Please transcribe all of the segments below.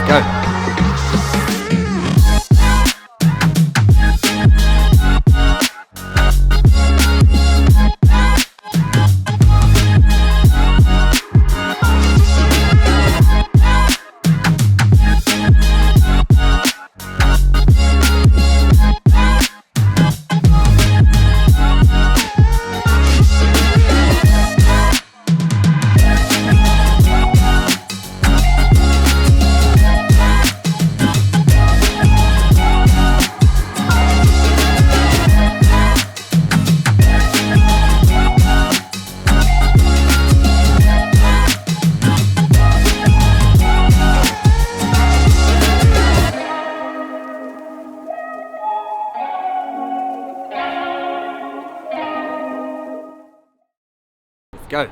Go. Go.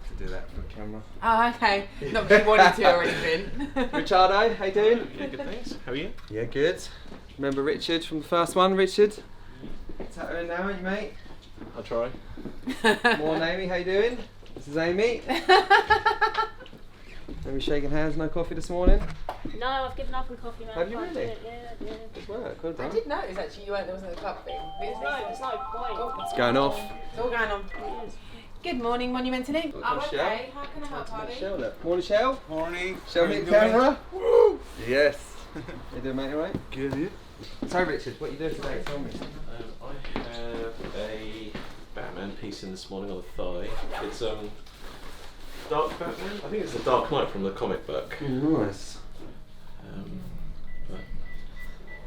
To do that for camera. Oh, okay. Not because you wanted to or anything. Richardo, how you doing? Yeah, good, thanks. How are you? Yeah, good. Remember Richard from the first one, Richard? Tattooing now, you mate? I'll try. More on Amy, how you doing? This is Amy. Amy shaking hands, no coffee this morning? No, I've given up on coffee now. Have you really? Yeah. Good work, well I done. did notice actually there wasn't a club thing. There's no point. It's going off. It's all going on. Good morning, Monumental TV. Welcome, Oh, okay. Shell. How can I help, Harvey? Shell, look. Morning, Shell. Morning. Shell, meet the camera. Woo! Yes. How you doing, mate, alright? Good, yeah? So, Richard, what are you doing today? Tell me. I have a Batman piece in this morning on the thigh. It's Dark Batman. I think it's the Dark Knight from the comic book. Nice. But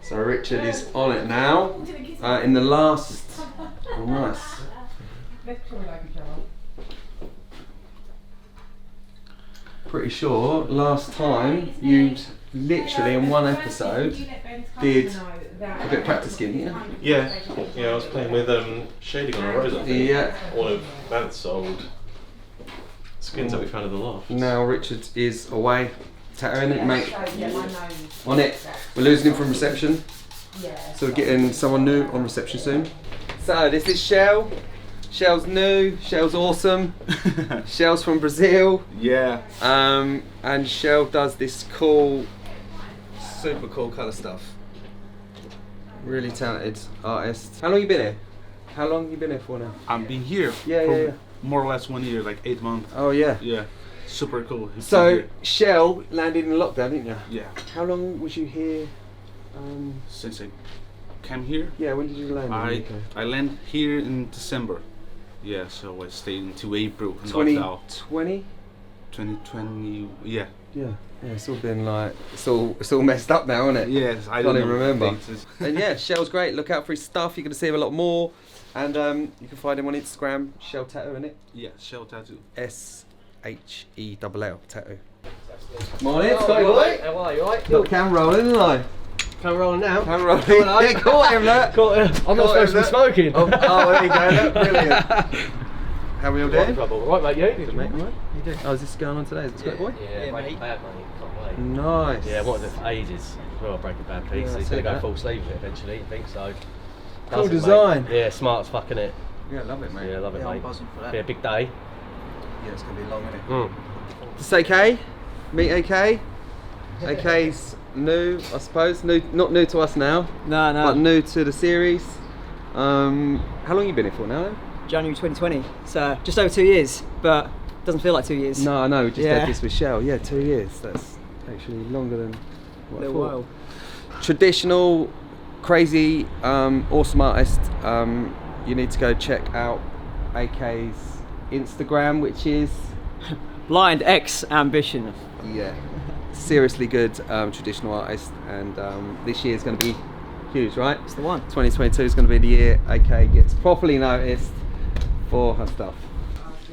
So Richard is on it now. In the last. Oh, nice. Pretty sure last time you literally in one episode did a bit of practice skin, yeah? yeah, I was playing with shading on a rose. I think. Yeah. One of Vant's old skins that we found in the loft. Now Richard is away tattooing it, mate. On it. We're losing him from reception. So we're getting someone new on reception soon. So this is Shell. Shell's new, Shell's awesome. Shell's from Brazil. Yeah. And Shell does this cool, super cool colour stuff. Really talented artist. How long you been here? How long you been here for now? I've been here Yeah, for yeah. more or less 1 year, like 8 months. Oh yeah. Yeah. Super cool. It's So here. Shell landed in lockdown, didn't you? Yeah. How long was you here? Since I came here, Yeah, when did you land? I land here in December. Yeah, so I stayed until April and 2020? 2020. Yeah. Yeah. Yeah, it's all been like it's all messed up now, isn't it? Yes, I Can't don't even know remember. dates. And yeah, Shell's great. Look out for his stuff. You're gonna see him a lot more. And you can find him on Instagram. Shell Tattoo, innit? Yeah, Shell Tattoo. SHELL Tattoo. Morning, Scotty boy. How are you, alright? Got the cam rolling, isn't I? Come rolling now. Cam rolling. Yeah, caught him, look. Caught him. I'm not supposed to be smoking. Oh, there you go. Look, brilliant. How are we all doing? Right, mate, you? Good, mate. All right. You doing? Oh, is this going on today? Is it Scotty boy? Yeah, Breaking Bad, mate. Can't wait. Nice. Yeah, what was it for ages? Well, Breaking Bad piece. Yeah, I He's see going to go that. full sleeve with it eventually, I think so. Cool Does it, mate. design. Yeah, smart as fucking it. Yeah, love it, mate. Yeah, love it, Yeah, I'm mate. buzzing for that. Be a big day. Yeah, it's gonna be long, isn't it? Mm. This AK, meet AK. AK's new, I suppose. New, not new to us now, No, but new to the series. How long you been here for now? Then? January 2020. So just over 2 years, but doesn't feel like 2 years. No, I know. We just Yeah. had this with Shell. Yeah, 2 years. That's actually longer than what I Little thought. while. Traditional, crazy, awesome artist. You need to go check out AK's Instagram, which is Blind X Ambition. yeah, seriously good traditional artist, and this year is going to be huge, right? It's the one. 2022 is going to be the year AK gets properly noticed for her stuff.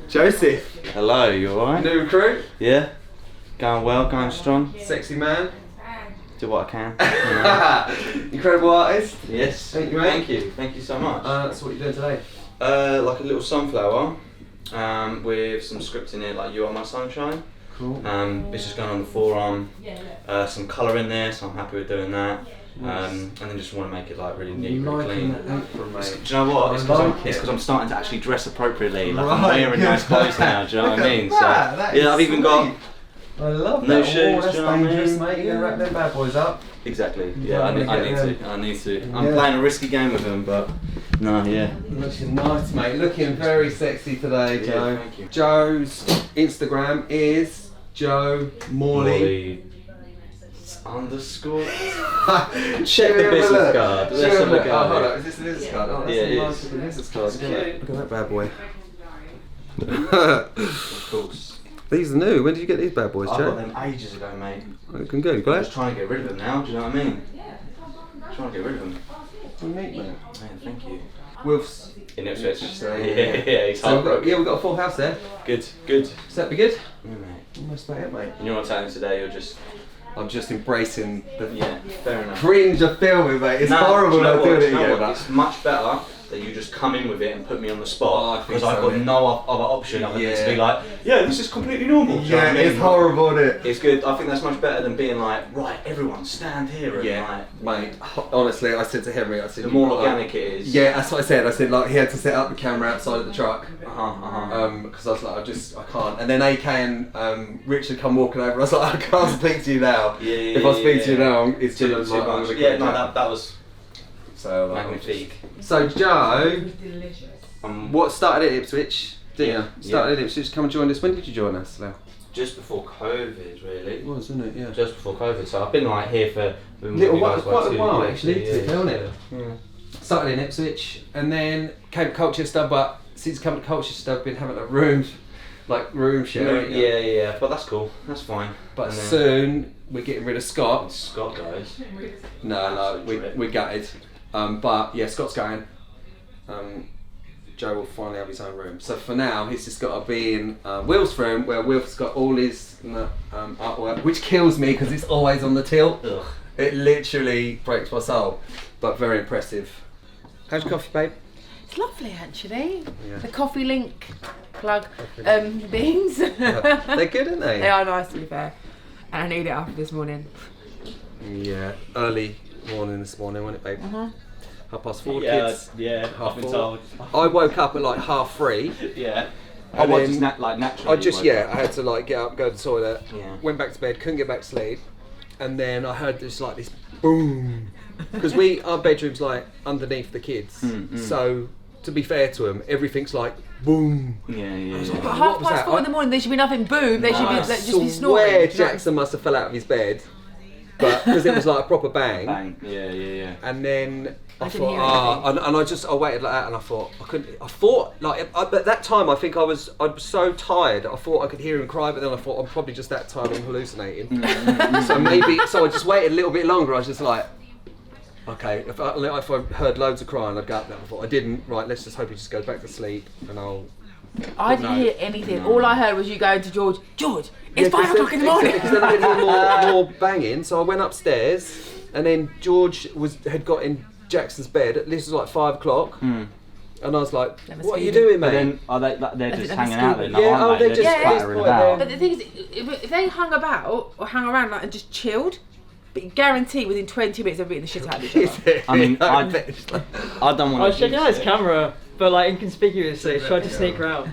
Joseph, Hello, you alright? new recruit, Yeah? Going well, going strong. sexy man, Do what I can. incredible artist. Yes. Thank you, mate. Thank you. Thank you so much. So what are you doing today? Like a little sunflower with some script in it, like "You Are My Sunshine." Cool. This is going on the forearm. Some colour in there, so I'm happy with doing that. and then just want to make it like really neat, I'm really liking clean. that apron, mate. Do you know what? It's like because I'm starting to actually dress appropriately. Like Right, I'm wearing nice clothes now. Do you know what I mean? That Yeah, I've even got. I love No that. shoes, Oh, that's do you know what I dangerous, mean? mate. You're gonna wrap them bad boys up. Exactly. You Yeah, don't I need wanna get to. I need to. Yeah. I'm playing a risky game with them, but no, yeah. Looking nice, mate. Looking very sexy today, Yeah, Joe. thank you. Joe's Instagram is Joe Morley. Underscore. Check the business card. Let's have a Oh, hold go. on. Is this the business card? Oh, that's Yeah, a it nice is. little business card. Look at that bad boy. Of course. These are new. When did you get these bad boys, I got Joe? them ages ago, mate. Looking good. I'm Glad. just trying to get rid of them now. Do you know what I mean? Trying to get rid of them. Neat, mate. Man, thank you. Wolves. In Ipswich. So, Yeah, he's So we've got, heartbroken. we've got a full house there. Good, good. Does that be good? Yeah, mate. Almost about it, mate. And you're not telling today, you're just. I'm just embracing the Yeah, fair enough. cringe of filming, mate. It's No, horrible do you know not what? doing Do it you know again. what? but- It's much better that you just come in with it and put me on the Oh, I spot think because so, I've got yeah. no other option other than to Yeah. be like, yeah, this is completely normal. Do you know what I Yeah, mean? it's horrible, isn't it? It's good. I think that's much better than being like, right, everyone stand here and Yeah, like. mate. Honestly, I said to Henry, I said The more "You- organic it is. Yeah, that's what I said. I said like he had to set up the camera outside of the truck. Uh-huh. Because I was like, I can't. And then AK and Richard come walking over. I was like, I can't speak to you now. Yeah, yeah, If I speak yeah, to you yeah. now, it's Too, too too much. Yeah, no, that was So, magnifique. so Joe, what started at Ipswich? Didn't Yeah, you? Started at Ipswich. Come and join us. When did you join us, Leo? Just before COVID, really. It was, wasn't it? Yeah. Just before COVID, so I've been like here for Little while, quite a 2 while years, actually, yeah, isn't it? yeah. Started in Ipswich and then came to Colchester, but since coming to Colchester, I've been having a room share. Yeah, but that's cool. That's fine. But And then- soon we're getting rid of Scott. Scott goes. No, we're gutted. But yeah, Scott's going. Joe will finally have his own room. So for now, he's just got to be in Will's room, where Will's got all his artwork, which kills me because it's always on the tilt. Ugh. It literally breaks my soul, but very impressive. How's your coffee, babe? It's lovely actually. Yeah. The coffee link plug beans. They're good, aren't they? They are nice to be fair. And I need it after this morning. Yeah, early morning this morning, wasn't it, babe? 4:30, Yeah, kids. yeah, I've been 4:30. told. I woke up at like 3:30. Yeah. And Oh, then just naturally. I just, you woke I had to like get up, go to the toilet, Yeah. went back to bed, couldn't get back to sleep, and then I heard this boom, because our bedroom's like underneath the kids, so to be fair to them, everything's like boom. Yeah, yeah, was yeah. like, But What was 4:30 in the morning, there should be nothing boom. There should be I just be snoring. swear Jackson must have fell out of his bed, but because it was like a proper bang. Bang. Yeah. And then I didn't hear thought, and I waited like that, and I thought, at that time I think I was so tired, I thought I could hear him cry, but then I thought I'm probably just that tired and hallucinating. so I just waited a little bit longer. I was just like, okay, if I heard loads of crying, I'd go up there. I thought I didn't. Right, let's just hope he just goes back to sleep, and I'll. I didn't hear anything. All I heard was you going to George. It's 5 o'clock in the morning. Because then I didn't hear more banging, so I went upstairs, and then George had got in Jackson's bed. This was like 5 o'clock, and I was like, "What are you doing, But mate?" then they're just think hanging that's out there, good. now, Yeah, aren't oh, they? they're They're just just clattering at about. But the thing is, if they hung about or hung around and just chilled, but you guarantee within 20 minutes they're beating the shit out of each other. I mean, I don't want I was to. checking out his camera, but like inconspicuously, tried to sneak around.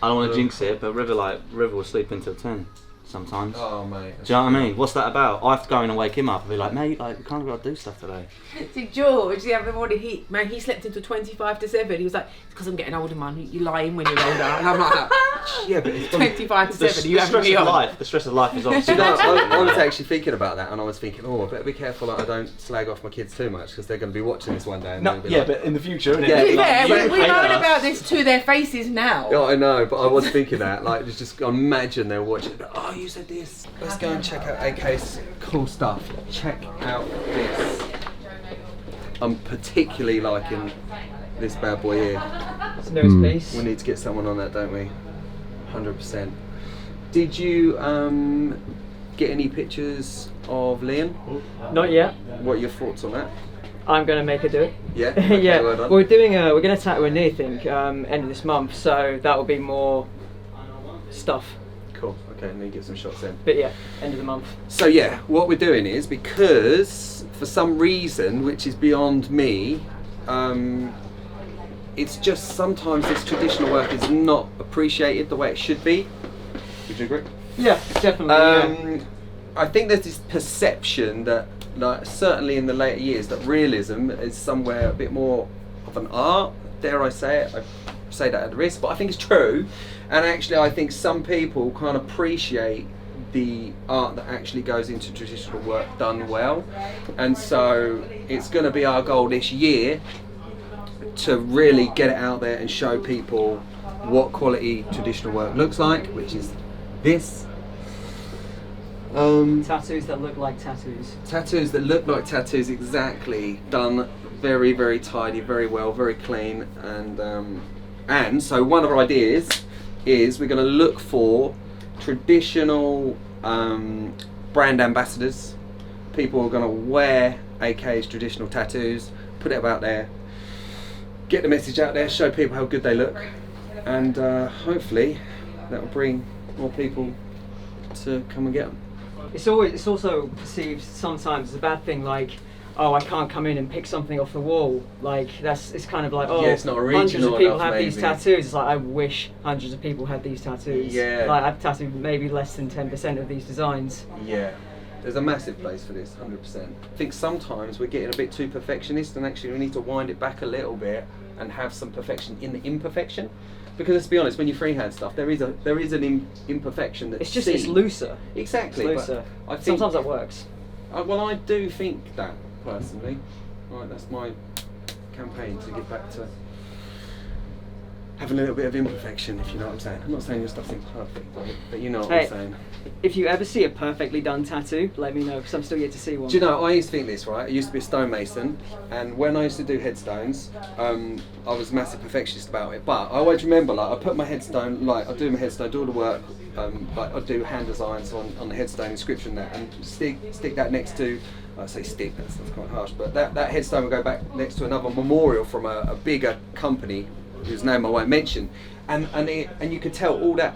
I don't want to jinx it, but River will sleep until 10 sometimes. Oh, mate. Do you know what I mean? What's that about? I have to go in and wake him up and be like, mate, like, we kind of got to do stuff today. See, George, the other morning, he slept until 25 to 7. He was like, it's because I'm getting older, man. You lie in when you're older. And I'm like, Yeah, but it's 25 to 7, you the having stress me of on. life. The stress of life is obviously. No, I was actually thinking about that, and I was thinking, I better be careful that I don't slag off my kids too much, because they're going to be watching this one day. And they'll be like, but in the future, innit? Yeah, To be fair, yeah, we're knowing about this to their faces now. Yeah, I know, but I was thinking that, like, just imagine they're watching. Oh, you said this. Let's go and check out AK's cool stuff. Check out this. I'm particularly liking this bad boy here. It's no space. We need to get someone on that, don't we? 100%. Did you get any pictures of Liam? Not yet. What are your thoughts on that? I'm gonna make her do it. Yeah. Okay, Yeah. well done. We're gonna tattoo a knee, I think, end of this month. So that will be more stuff. Cool. Okay, and then get some shots in. But yeah, end of the month. So yeah, what we're doing is, because for some reason which is beyond me, it's just sometimes this traditional work is not appreciated the way it should be. Would you agree? Yeah, definitely. I think there's this perception that, like, certainly in the later years, that realism is somewhere a bit more of an art. Dare I say it? I say that at risk, but I think it's true. And actually, I think some people can't appreciate the art that actually goes into traditional work done well. And so it's going to be our goal this year to really get it out there and show people what quality traditional work looks like, which is this. Tattoos that look like tattoos. Tattoos that look like tattoos, exactly. Done very, very tidy, very well, very clean. And so one of our ideas is we're going to look for traditional brand ambassadors. People are going to wear AK's traditional tattoos, put it out there, get the message out there, show people how good they look, and hopefully that will bring more people to come and get them. It's also perceived sometimes as a bad thing, like, oh, I can't come in and pick something off the wall. Like, it's kind of like, oh, yeah, it's not original hundreds of people enough, have maybe. these tattoos. It's like, I wish hundreds of people had these tattoos. Yeah. Like, I've tattooed maybe less than 10% of these designs. Yeah, there's a massive place for this, 100%. I think sometimes we're getting a bit too perfectionist, and actually we need to wind it back a little bit and have some perfection in the imperfection. Because let's be honest, when you freehand stuff, there is an imperfection that's It's looser. Exactly. It's looser. But I think, sometimes that works. well, I do think that personally. Right, that's my campaign to get back to having a little bit of imperfection, if you know what I'm saying. I'm not saying your stuff's imperfect, but you know what I'm saying. If you ever see a perfectly done tattoo, let me know, because I'm still yet to see one. Do you know, I used to think this, right? I used to be a stonemason, and when I used to do headstones, I was a massive perfectionist about it. But I always remember, like, I put my headstone, like, I do my headstone, do all the work, like, I do hand designs on the headstone, inscription there, and stick that next to, I say stick, that's quite harsh, but that headstone will go back next to another memorial from a bigger company, whose name I won't mention, and you could tell all that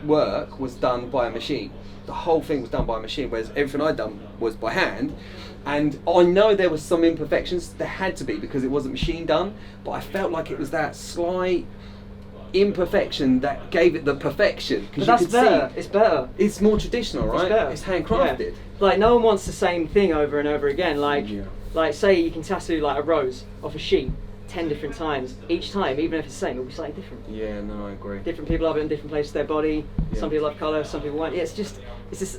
work was done by a machine. The whole thing was done by a machine, whereas everything I'd done was by hand. And I know there was some imperfections, there had to be, because it wasn't machine done, but I felt like it was that slight imperfection that gave it the perfection. But that's better. It's better. It's more traditional, right? It's handcrafted. Yeah. Like, no one wants the same thing over and over again. Like, like, say you can tattoo like a rose off a sheet 10 different times. Each time, even if it's the same, it'll be slightly different. Yeah, no, I agree. Different people have it in different places of their body. Yeah. Some people love colour, some people won't. Yeah, it's just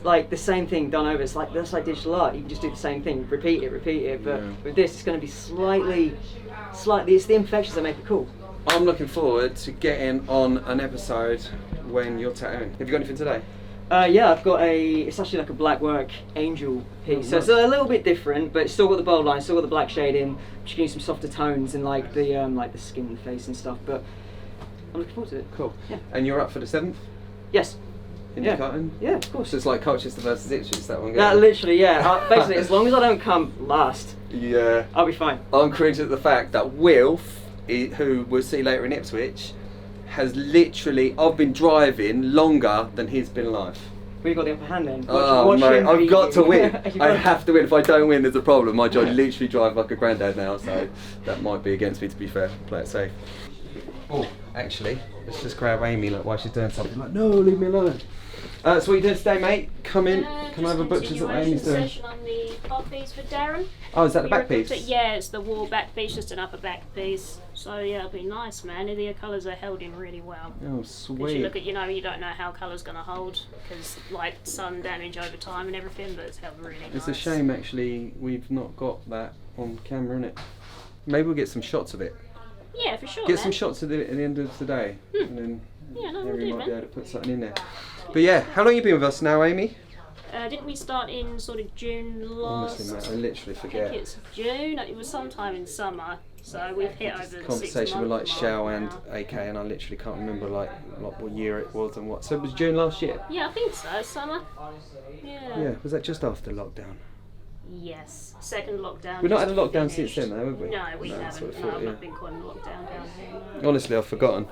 like the same thing done over. It's like, that's like digital art. You can just do the same thing, repeat it. But with this, it's going to be slightly. It's the imperfections that make it cool. I'm looking forward to getting on an episode when you're tattooing. Have you got anything today? Yeah, I've got it's actually like a black work angel piece. So it's a little bit different, but it's still got the bold line, still got the black shading. Just getting some softer tones and like the skin and face and stuff. But I'm looking forward to it. Cool. Yeah. And you're up for the 7th? Yes. In the cutting? Yeah, of course. So it's like Colchester versus Ipswich, that one goes. That literally, yeah. Basically, as long as I don't come last, yeah, I'll be fine. I'm cringing at the fact that Wilf, who we'll see later in Ipswich, has literally, I've been driving longer than he's been alive. We've got the upper hand then. Watch mate, I've got to win. I got have to win. If I don't win, there's a problem. I literally drive like a granddad now, so that might be against me, to be fair. Play it safe. Oh, actually, let's just grab Amy, like, while she's doing something. Like, no, leave me alone. So what are you doing today, mate? Come in, come over butchers at Amy's doing. Session on the top piece for Darren. Oh, is that the back piece? Yeah, it's the wall back piece, just an upper back piece. So yeah, it'll be nice, man. The colours are held in really well. Oh, As sweet. you look at, you don't know how colour's going to hold because like sun damage over time and everything, but it's held really nice. It's a shame, actually, we've not got that on camera, innit? Maybe we'll get some shots of it. Yeah, for sure. Get some shots at the end of today, and then we'll Amy do, might man. be able to put something in there. But yeah, how long have you been with us now, Amy? Didn't we start in sort of June last? Honestly, mate, I literally I forget. think it's June. It was sometime in summer, so we've hit over the Conversation with like Shell and AK, and I literally can't remember like what year it was and what. So it was June last year. Yeah, I think so. Summer. Yeah. Yeah, was that just after lockdown? Yes. Second lockdown. We've not had a just lockdown finished. since then, though, have we? No, we that's what haven't. I No, thought, I've yeah. not been quite in lockdown down here. No. Honestly, I've forgotten.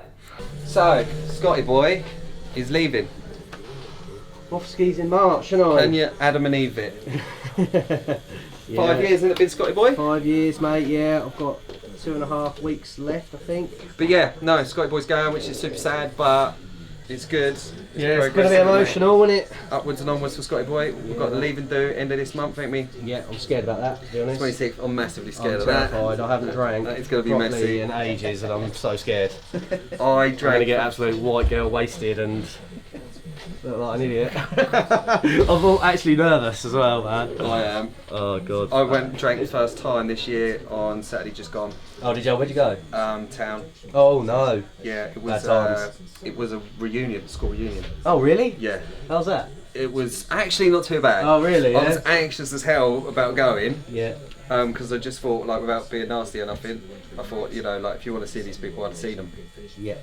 So, Scotty boy is leaving. off skis in March, shouldn't I? Can you Adam and Eve it? Yeah. 5 years, hasn't it been, Scotty boy? 5 years, mate. Yeah, I've got 2.5 weeks left, I think. But yeah, no, Scotty boy's going, which is super sad, but it's good. Yeah, it's going to be emotional, isn't it? Upwards and onwards for Scotty boy. We've got the leaving due end of this month, ain't we? Yeah, I'm scared about that, to be honest. 26th, I'm massively scared I'm of that. terrified. I haven't drank It's going to be properly messy. in ages, and I'm so scared. I I'm going drank. to get absolute white girl wasted and look like an idiot. I'm actually nervous as well, man. I am. Oh god. I went and drank the first time this year on Saturday just gone. Oh, did you? Where'd you go? Town. Oh no. Yeah, it Bad was. times. It was a reunion, school reunion. Oh really? Yeah. How's that? It was actually not too bad. Oh really? I Yeah. was anxious as hell about going. Yeah. Because I just thought, like, without being nasty or nothing, I thought, you know, like, if you want to see these people, I'd see them. Yeah.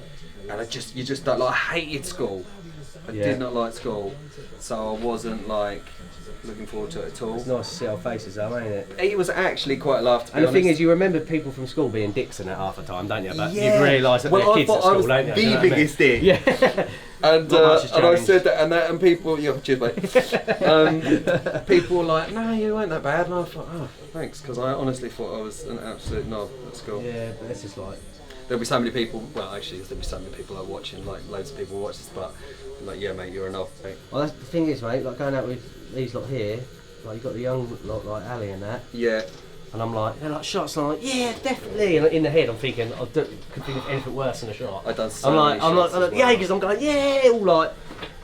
And you just don't like. I hated school. I Yeah. did not like school, so I wasn't like looking forward to it at all. It's nice to see our faces though, ain't it? It was actually quite a laugh, to be And the thing honest. is, you remember people from school being dicks in it half the time, don't you? But Yeah. you've realised that Well, they're I kids at thought I school, was don't you? the Do you know what I mean? biggest dick. Yeah. And Not much has I changed. said that, and people, yeah, cheers, mate. People were like, "No, you weren't that bad," and I thought, "Oh, thanks," because I honestly thought I was an absolute knob at school. Yeah, but this is like. There'll be so many people. Well, actually, there'll be so many people like watching. Like loads of people watch this, but like, yeah, mate, you're a knob. Mate. Well, that's, the thing is, mate, like going out with these lot here, like you've got the young lot like Ali and that, Yeah. and I'm like, they're like shots, and I'm like, yeah, definitely. And in the head, I'm thinking, I could think of anything worse than a shot. I done so I'm like, many shots as yeah, well. because I'm going, yeah, all like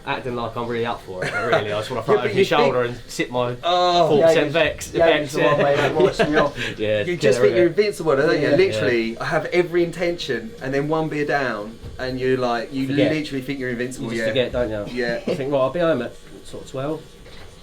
acting like I'm really up for it. But really, I just want to throw Yeah, it but over you your shoulder think- and sit my Oh, 4% vex. Jaeger's the one, mate, that wipes me off. Yeah, you get just rid think of you're it. invincible, don't you? Yeah. Literally, I have every intention, and then one beer down, and you Forget. literally think you're invincible. You just Yeah. forget, don't you? Yeah. I think, well, I'll be home at sort of 12,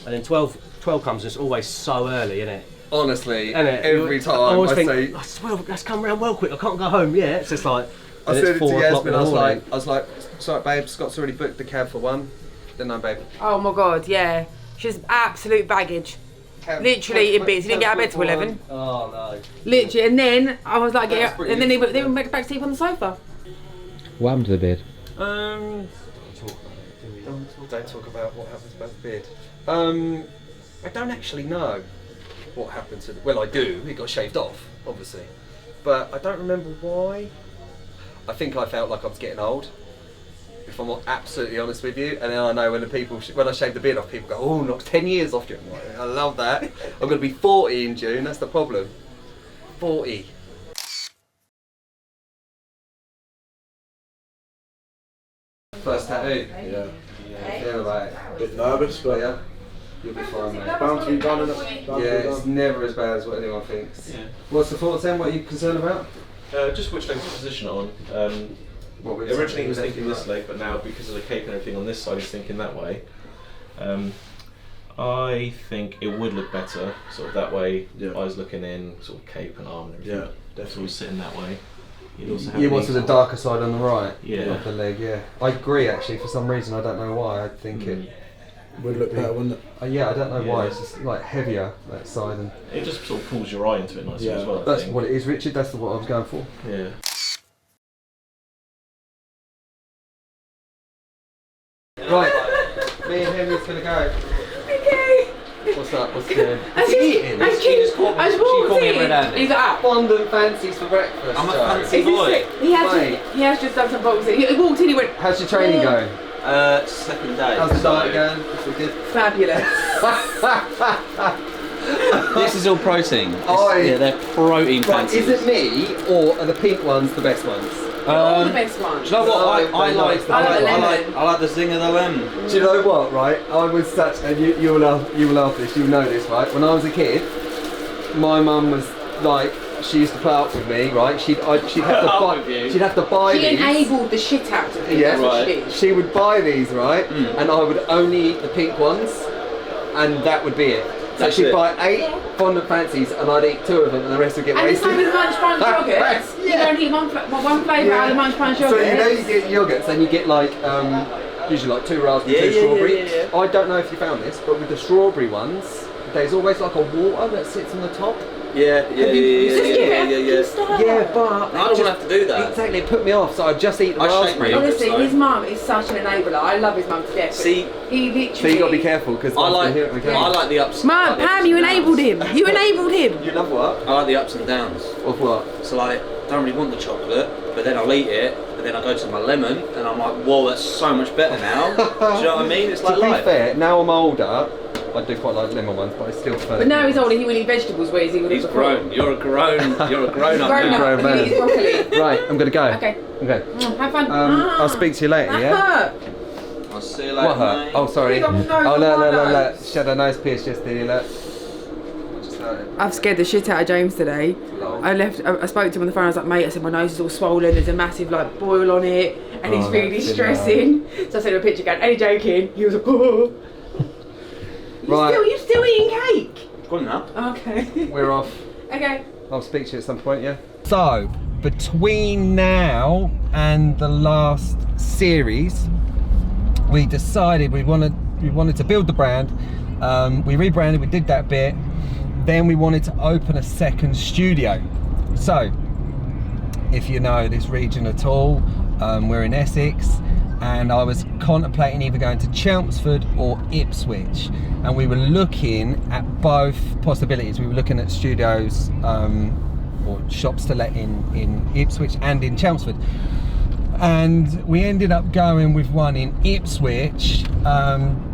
and then 12 comes, and it's always so early, isn't it? Honestly, Isn't it? every I time always I think, say, oh, 12, let's come round well quick, I can't go home yet. It's just like, I and said it's it to 4 o'clock in Yasmin. the morning. I was like, sorry, babe, Scott's already booked the cab for 1. Then no, babe. Oh my god, yeah. She's absolute baggage. Literally in bits. He didn't get out of bed till 11. Oh no. Literally, and then I was like, That's and then they went back to sleep on the sofa. What happened to the beard? Don't talk about what happens about the beard. I don't actually know what happened to. Well, I do. It got shaved off, obviously, but I don't remember why. I think I felt like I was getting old. If I'm absolutely honest with you, and then I know when when I shave the beard off, people go, "Oh, knocked 10 years off you." I'm like, I love that. I'm going to be 40 in June. That's the problem. 40. First tattoo. Yeah. Feel about it. Bit nervous, but Yeah. You'll be fine, mate. bound to be done, innit? Bound to Yeah, be it's done. never as bad as what anyone thinks. Yeah. What's the thoughts then? What are you concerned about? Just which leg to position it on. What we Originally he was thinking this leg, but now because of the cape and everything on this side, he's thinking that way. I think it would look better, sort of that way, Yeah. eyes looking in, sort of cape and arm and everything. Yeah, Definitely sitting that way. You'd also have You these- wanted the darker side on the right, Yeah. of the leg, yeah. I agree actually, for some reason, I don't know why, I think it... Would look better, wouldn't it? Yeah, I don't know why, Yeah. it's just like heavier, that side. And It just sort of pulls your eye into it nicely Yeah. as well. I that's think. what it is, Richard, that's what I was going for. Yeah. Right, me and Henry's gonna go. Okay. What's up? What's the... As eating? she walked in, he's like, ah. Fondant fancies for breakfast, I'm a Joe. fancy Is this boy. it? He has Mate. just done some boxing. He walked in, he went, How's your training going? Second day. How's the so- diet going? Is it good? fabulous. This is all protein. Oi. Yeah, they're protein Right, fancies. is it me, or are the pink ones the best ones? All the best ones. Do you know what? I No, like I like the I like the zing of the lemon. Do you know what, right? I was such, and you will laugh this, you'll know this, right? When I was a kid, my mum was like, she used to play up with me, right? She'd have to buy She these. enabled the shit out of him, Yeah, that's what she right. did. She would buy these, right? And I would only eat the pink ones, and that would be it. So That's she'd it. buy 8 fondant fancies, and I'd eat 2 of them, and the rest would get And the wasted. same with Munch Punch yogurts. You Yeah. don't eat one flavour out of the Munch Punch yogurts. So you know you get yogurts and you get like usually like 2 raspberry, 2 Yeah, strawberry. yeah. I don't know if you found this, but with the strawberry ones, there's always like a water that sits on the top. Yeah. Yeah, but I don't want to have to do that. exactly, it put me off. So I just eat the I shake my raspberry. yogurt. Honestly, So- his mum is such an enabler. I love his mum to death. but See, he literally. So you got to be careful because I like the ups. Mum, I like the Pam, ups you and enabled downs. him. You enabled him. You love what? I like the ups and downs. Of what? So like, don't really want the chocolate, but then I'll eat it, but then I go to my lemon, and I'm like, whoa, that's so much better now. Do you know what I mean? It's like To be life. fair, now I'm older, I do quite like lemon ones, but I still prefer. But now he's older, he will eat vegetables, whereas he would He's grown. You're a grown up Grown now. up. Grown He man. eats broccoli. Right, I'm gonna go. Okay. Okay. Have fun. I'll speak to you later. That Yeah. hurt. I'll see you later, What hurt? mate. Oh, sorry. Please, I'm sorry, Oh, my look. nose. She had a nose pierce yesterday. Look. Just hurt. I've scared the shit out of James today. I spoke to him on the phone. I was like, mate, I said my nose is all swollen. There's a massive like boil on it, and he's Oh, really that's stressing. So I sent him a picture. Going, "Any joking?" He was like, "Oh." Right. You still eating cake? Gone now. Okay. We're off. Okay. I'll speak to you at some point, yeah? So, between now and the last series, we decided we wanted to build the brand. We rebranded, we did that bit. Then we wanted to open a second studio. So, if you know this region at all, we're in Essex, and I was contemplating either going to Chelmsford or Ipswich, and we were looking at both possibilities. We were looking at studios or shops to let in Ipswich and in Chelmsford, and we ended up going with one in Ipswich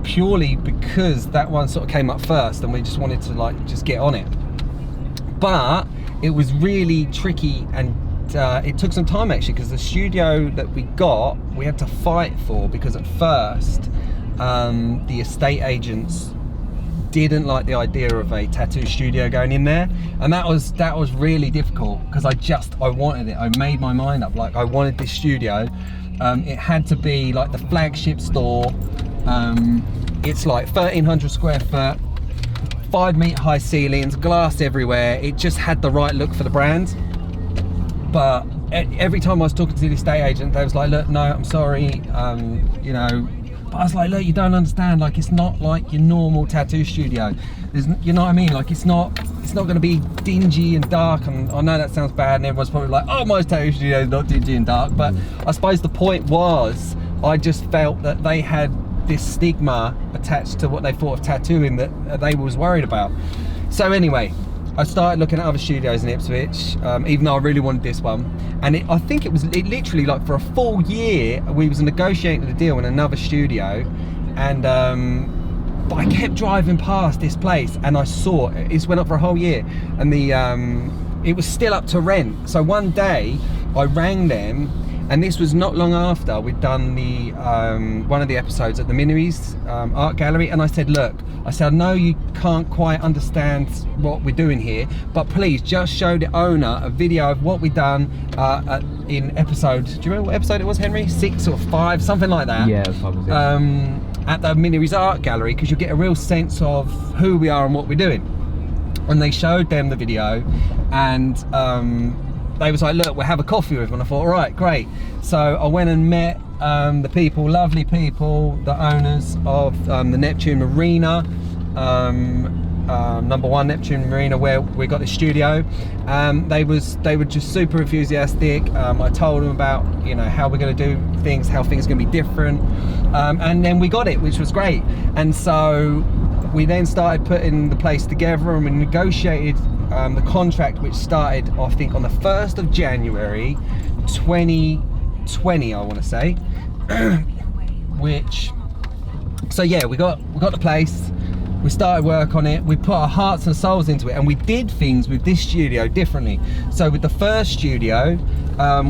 purely because that one sort of came up first, and we just wanted to like just get on it. But it was really tricky, and it took some time actually, because the studio that we got, we had to fight for, because at first the estate agents didn't like the idea of a tattoo studio going in there, and that was really difficult, because I wanted it. I made my mind up, like I wanted this studio. It had to be like the flagship store. It's like 1,300 square foot, 5-meter high ceilings, glass everywhere. It just had the right look for the brand. But every time I was talking to the estate agent, they was like, look, no, I'm sorry, you know. But I was like, look, you don't understand, like it's not like your normal tattoo studio. You know what I mean? Like it's not going to be dingy and dark, and I know that sounds bad, and everyone's probably like, oh, my tattoo studio is not dingy and dark. But I suppose the point was, I just felt that they had this stigma attached to what they thought of tattooing that they was worried about. So anyway, I started looking at other studios in Ipswich, even though I really wanted this one. And I think it literally like for a full year, we was negotiating a deal in another studio, and but I kept driving past this place, and I saw it went up for a whole year, and it was still up to rent. So one day I rang them, and this was not long after we'd done the one of the episodes at the Minories Art Gallery, and I said, look, I know you can't quite understand what we're doing here, but please just show the owner a video of what we've done in episode, do you remember what episode it was, Henry? 6 or 5, something like that. Yeah, it was 5 or 6. At the Minories Art Gallery, because you'll get a real sense of who we are and what we're doing. And they showed them the video, and they was like, look, we'll have a coffee with them. And I thought, all right, great. So I went and met the people, lovely people, the owners of the Neptune Marina, #1 Neptune Marina, where we got the studio. They were just super enthusiastic. I told them about, you know, how we're going to do things, how things are going to be different, and then we got it, which was great. And so we then started putting the place together, and we negotiated the contract, which started, I think, on the 1st of January 2020, I want to say. So yeah, we got the place, we started work on it, we put our hearts and souls into it, and we did things with this studio differently. So with the first studio,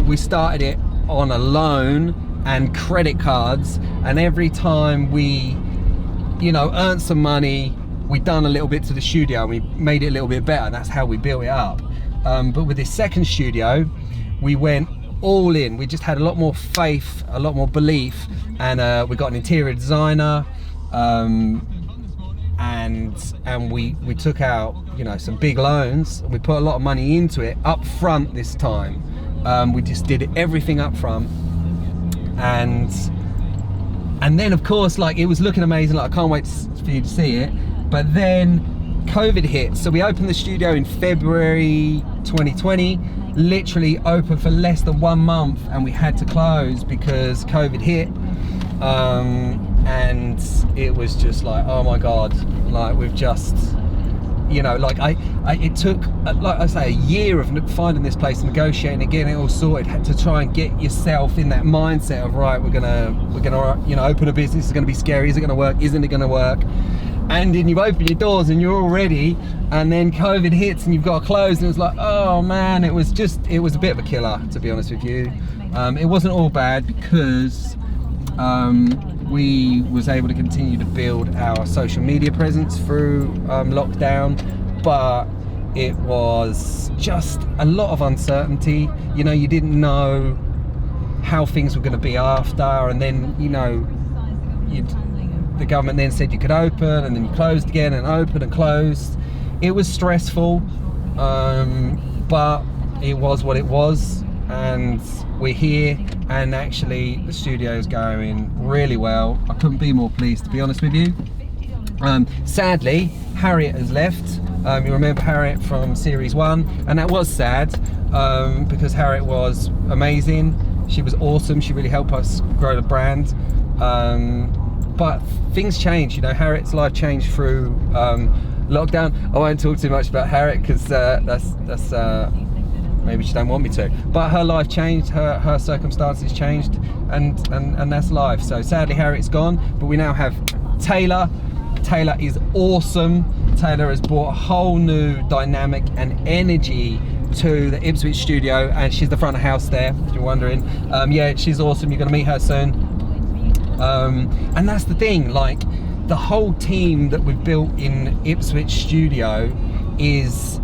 we started it on a loan and credit cards, and every time we, you know, earned some money, we done a little bit to the studio, and we made it a little bit better, and that's how we built it up. But with this second studio, we went all in. We just had a lot more faith, a lot more belief, and we got an interior designer, and we took out, you know, some big loans. We put a lot of money into it up front this time. We just did everything up front, and then of course, like, it was looking amazing. Like, I can't wait for you to see it. But then COVID hit. So we opened the studio in February 2020, literally open for less than 1 month, and we had to close because COVID hit. And it was just like, oh my God, like we've just, you know, like it took, like I say, a year of finding this place, negotiating, getting it all sorted, had to try and get yourself in that mindset of, right, we're gonna, you know, open a business. It's gonna be scary. Is it gonna work? Isn't it gonna work? And then you open your doors and you're all ready, and then COVID hits and you've got to close, and it's like, oh man, it was a bit of a killer, to be honest with you. It wasn't all bad because we was able to continue to build our social media presence through lockdown, but it was just a lot of uncertainty. You know, you didn't know how things were going to be after, and then, you know, the government then said you could open, and then you closed again, and opened and closed. It was stressful, but it was what it was, and we're here, and actually the studio's going really well. I couldn't be more pleased, to be honest with you. Sadly, Harriet has left. You remember Harriet from series 1, and that was sad because Harriet was amazing. She was awesome. She really helped us grow the brand. But things changed, you know. Harriet's life changed through lockdown. I won't talk too much about Harriet because that's maybe she don't want me to. But her life changed, her circumstances changed, and that's life. So sadly, Harriet's gone, but we now have Taylor. Taylor is awesome. Taylor has brought a whole new dynamic and energy to the Ipswich studio, and she's the front of house there, if you're wondering. Yeah, she's awesome. You're gonna meet her soon. And that's the thing, like the whole team that we've built in Ipswich studio is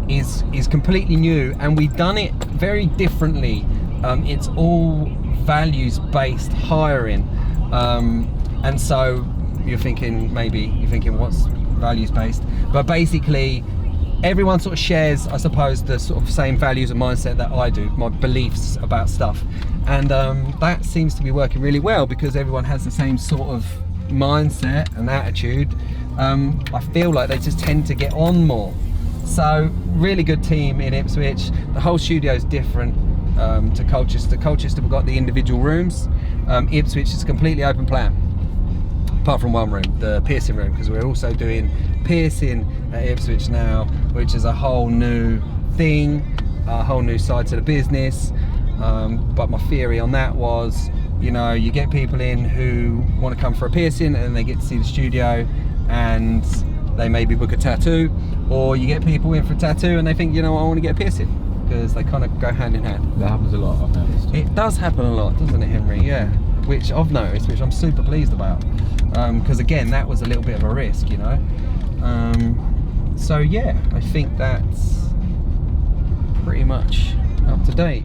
completely new, and we've done it very differently. It's all values-based hiring, and so you're thinking what's values-based, but basically everyone sort of shares, I suppose, the sort of same values and mindset that I do, my beliefs about stuff. And that seems to be working really well because everyone has the same sort of mindset and attitude. I feel like they just tend to get on more. So really good team in Ipswich. The whole studio is different to Colchester. Colchester, we've got the individual rooms. Ipswich is a completely open plan, apart from one room, the piercing room, because we're also doing piercing at Ipswich now, which is a whole new thing, a whole new side to the business. But my theory on that was, you know, you get people in who want to come for a piercing and they get to see the studio and they maybe book a tattoo, or you get people in for a tattoo and they think, you know, I want to get a piercing, because they kind of go hand in hand. That happens a lot, I've noticed. It does happen a lot, doesn't it, Henry? Yeah, which I've noticed, which I'm super pleased about, because again, that was a little bit of a risk, you know. So yeah, I think that's pretty much up to date.